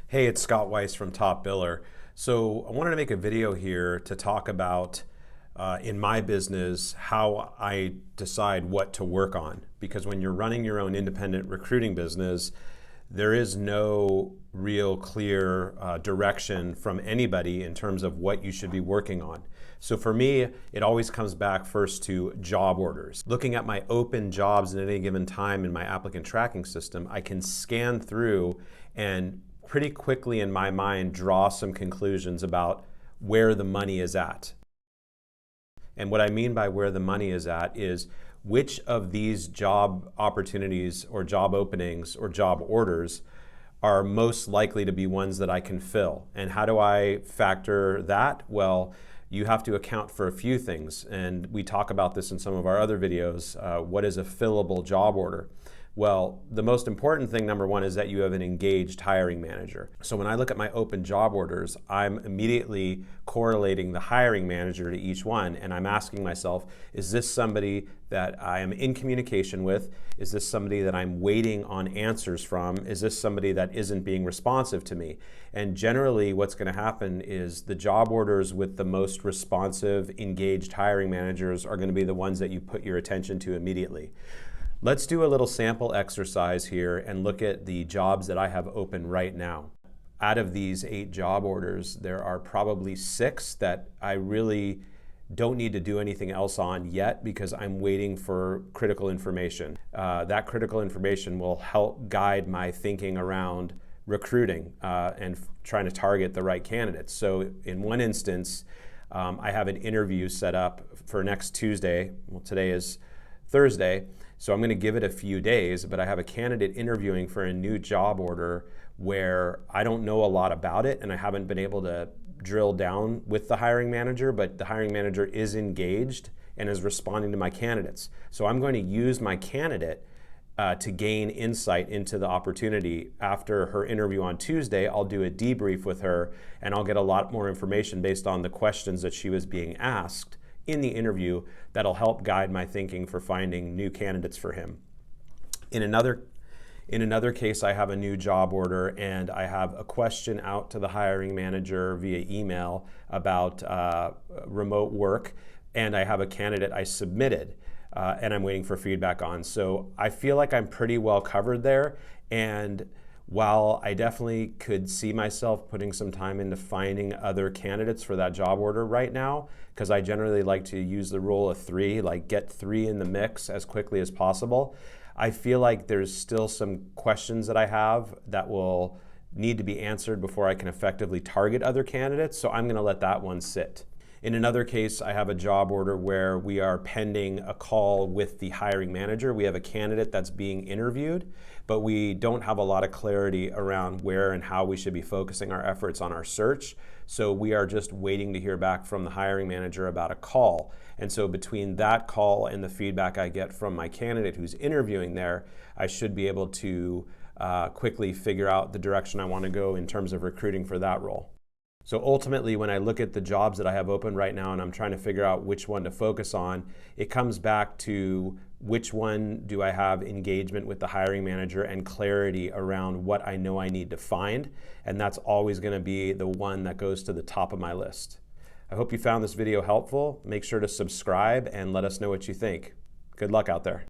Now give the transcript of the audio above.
Hey, it's Scott Weiss from Top Biller. So I wanted to make a video here to talk about in my business how I decide what to work on. Because when you're running your own independent recruiting business, there is no real clear direction from anybody in terms of what you should be working on. So for me, it always comes back first to job orders. Looking at my open jobs at any given time in my applicant tracking system, I can scan through and pretty quickly in my mind draw some conclusions about where the money is at. And what I mean by where the money is at is which of these job opportunities or job openings or job orders are most likely to be ones that I can fill. And how do I factor that? Well, you have to account for a few things. And we talk about this in some of our other videos. What is a fillable job order? Well, the most important thing, number one, is that you have an engaged hiring manager. So when I look at my open job orders, I'm immediately correlating the hiring manager to each one, and I'm asking myself, is this somebody that I am in communication with? Is this somebody that I'm waiting on answers from? Is this somebody that isn't being responsive to me? And generally what's going to happen is the job orders with the most responsive, engaged hiring managers are going to be the ones that you put your attention to immediately. Let's do a little sample exercise here and look at the jobs that I have open right now. Out of these 8 job orders, there are probably 6 that I really don't need to do anything else on yet because I'm waiting for critical information. That critical information will help guide my thinking around recruiting and trying to target the right candidates. So in one instance, I have an interview set up for next Tuesday. Well, today is Thursday. So I'm going to give it a few days, but I have a candidate interviewing for a new job order where I don't know a lot about it and I haven't been able to drill down with the hiring manager, but the hiring manager is engaged and is responding to my candidates. So I'm going to use my candidate to gain insight into the opportunity. After her interview on Tuesday, I'll do a debrief with her and I'll get a lot more information based on the questions that she was being asked in the interview that'll help guide my thinking for finding new candidates for him. In another case, I have a new job order and I have a question out to the hiring manager via email about remote work, and I have a candidate I submitted and I'm waiting for feedback on. So I feel like I'm pretty well covered there, and while I definitely could see myself putting some time into finding other candidates for that job order right now, because I generally like to use the rule of 3, like get 3 in the mix as quickly as possible, I feel like there's still some questions that I have that will need to be answered before I can effectively target other candidates, so I'm going to let that one sit. In another case, I have a job order where we are pending a call with the hiring manager. We have a candidate that's being interviewed, but we don't have a lot of clarity around where and how we should be focusing our efforts on our search. So we are just waiting to hear back from the hiring manager about a call. And so between that call and the feedback I get from my candidate who's interviewing there, I should be able to quickly figure out the direction I want to go in terms of recruiting for that role. So ultimately, when I look at the jobs that I have open right now and I'm trying to figure out which one to focus on, it comes back to which one do I have engagement with the hiring manager and clarity around what I know I need to find. And that's always going to be the one that goes to the top of my list. I hope you found this video helpful. Make sure to subscribe and let us know what you think. Good luck out there.